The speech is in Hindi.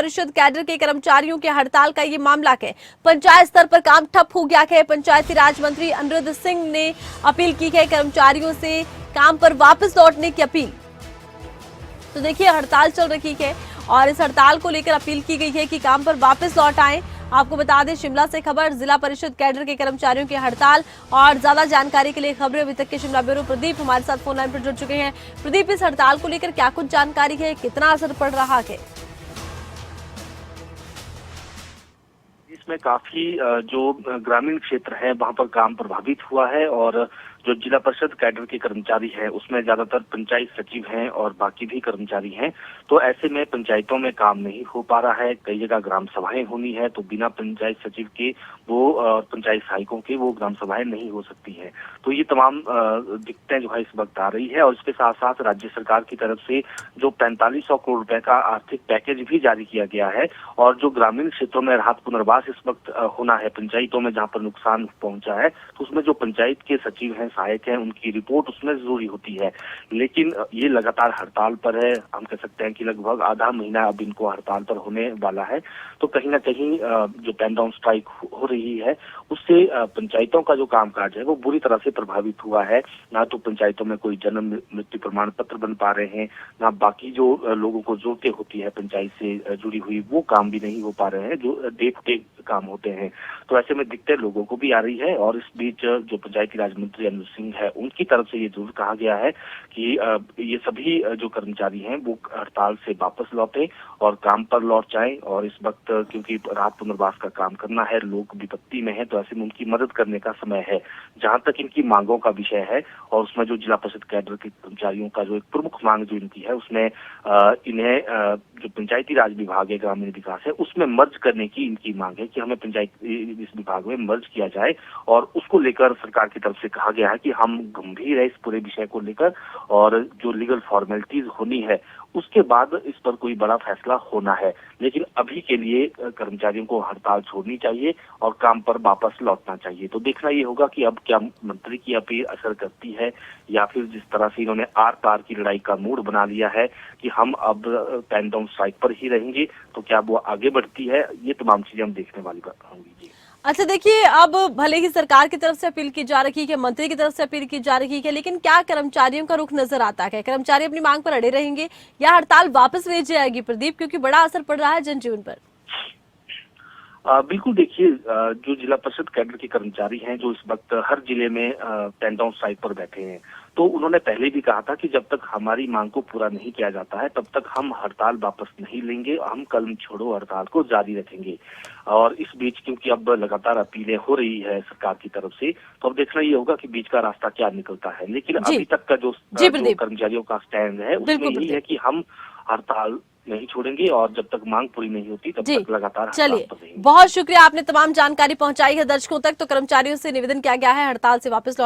परिषद कैडर के कर्मचारियों के हड़ताल का ये मामला है। पंचायत स्तर पर काम ठप हो गया है। पंचायती राज मंत्री अनिरुद्ध सिंह ने अपील की है कर्मचारियों से काम पर वापस लौटने की अपील। तो देखिए हड़ताल चल रही है और इस हड़ताल को लेकर अपील की गई है कि काम पर वापस लौट आएं। आपको बता दें शिमला से खबर, जिला परिषद कैडर के कर्मचारियों की हड़ताल। और ज्यादा जानकारी के लिए खबरें अभी तक के शिमला ब्यूरो प्रदीप हमारे साथ फोन लाइन पर जुड़ चुके हैं। प्रदीप, इस हड़ताल को लेकर क्या कुछ जानकारी है, कितना असर पड़ रहा है? इसमें काफी जो ग्रामीण क्षेत्र है वहां पर काम प्रभावित हुआ है और जो जिला परिषद कैडर के कर्मचारी हैं उसमें ज्यादातर पंचायत सचिव हैं और बाकी भी कर्मचारी हैं। तो ऐसे में पंचायतों में काम नहीं हो पा रहा है। कई जगह ग्राम सभाएं होनी है तो बिना पंचायत सचिव के वो पंचायत सहायकों के वो ग्राम सभाएं नहीं हो सकती हैं। तो ये तमाम दिक्कतें जो है इस वक्त आ रही है और इसके साथ साथ राज्य सरकार की तरफ से जो 4500 करोड़ रुपए का आर्थिक पैकेज भी जारी किया गया है और जो ग्रामीण क्षेत्रों में राहत पुनर्वास इस वक्त होना है पंचायतों में जहाँ पर नुकसान पहुंचा है, तो उसमें जो पंचायत के सचिव हैं, सहायक हैं, उनकी रिपोर्ट उसमें जरूरी होती है। लेकिन ये लगातार हड़ताल पर है। हम कह सकते हैं कि लगभग आधा महीना अब इनको हड़ताल पर होने वाला है। तो कहीं ना कहीं जो पेन डाउन स्ट्राइक हो रही है उससे पंचायतों का जो कामकाज है वो बुरी तरह से प्रभावित हुआ है। ना तो पंचायतों में कोई जन्म मृत्यु प्रमाण पत्र बन पा रहे हैं, ना बाकी जो लोगों को जरूरतें होती है पंचायत से जुड़ी हुई वो काम भी नहीं हो पा रहे हैं जो डे टू डे काम होते हैं। तो ऐसे में दिक्कतें लोगों को भी आ रही है और इस बीच जो पंचायती राज मंत्री अनिरुद्ध सिंह है उनकी तरफ से ये जरूर कहा गया है कि ये सभी जो कर्मचारी हैं वो हड़ताल से वापस लौटे और काम पर लौट जाएं। और इस वक्त क्योंकि राहत पुनर्वास का काम करना है, लोग विपत्ति में है, तो ऐसे में उनकी मदद करने का समय है। जहां तक इनकी मांगों का विषय है और उसमें जो जिला परिषद कैडर के कर्मचारियों का जो एक प्रमुख मांग जो इनकी है उसमें इन्हें जो पंचायती राज विभाग है, ग्रामीण विकास है, उसमें मर्ज करने की इनकी मांग है कि हमें पंचायत इस विभाग में मर्ज किया जाए। और उसको लेकर सरकार की तरफ से कहा गया है कि हम गंभीर है इस पूरे विषय को लेकर और जो लीगल फॉर्मेलिटीज होनी है उसके बाद इस पर कोई बड़ा फैसला होना है। लेकिन अभी के लिए कर्मचारियों को हड़ताल छोड़नी चाहिए और काम पर वापस लौटना चाहिए। तो देखना ये होगा कि अब क्या मंत्री की अपील असर करती है या फिर जिस तरह से इन्होंने आर पार की लड़ाई का मूड बना लिया है कि हम अब पेन डाउन स्ट्राइक पर ही रहेंगे, तो क्या वो आगे बढ़ती है, ये तमाम चीजें हम देखने वाली बात होंगी। जी अच्छा, देखिए अब भले ही सरकार की तरफ से अपील की जा रही है, मंत्री की तरफ से अपील की जा रही है, लेकिन क्या कर्मचारियों का रुख नजर आता है? कर्मचारी अपनी मांग पर अड़े रहेंगे या हड़ताल वापस ले जाएगी प्रदीप, क्योंकि बड़ा असर पड़ रहा है जनजीवन पर? बिल्कुल, देखिए जो जिला परिषद कैडर के कर्मचारी हैं जो इस वक्त हर जिले में पेन डाउन स्ट्राइक पर बैठे हैं, तो उन्होंने पहले भी कहा था कि जब तक हमारी मांग को पूरा नहीं किया जाता है तब तक हम हड़ताल वापस नहीं लेंगे, हम कलम छोड़ो हड़ताल को जारी रखेंगे। और इस बीच क्योंकि अब लगातार अपीलें हो रही है सरकार की तरफ से, तो अब देखना ये होगा कि बीच का रास्ता क्या निकलता है। लेकिन अभी तक का जो कर्मचारियों का स्टैंड है उसमें यही है कि हम हड़ताल नहीं छोड़ेंगे और जब तक मांग पूरी नहीं होती तब तक लगातार हड़ताल पर रहेंगे। बहुत शुक्रिया, आपने तमाम जानकारी पहुंचाई है दर्शकों तक। तो कर्मचारियों से निवेदन किया गया है हड़ताल से वापस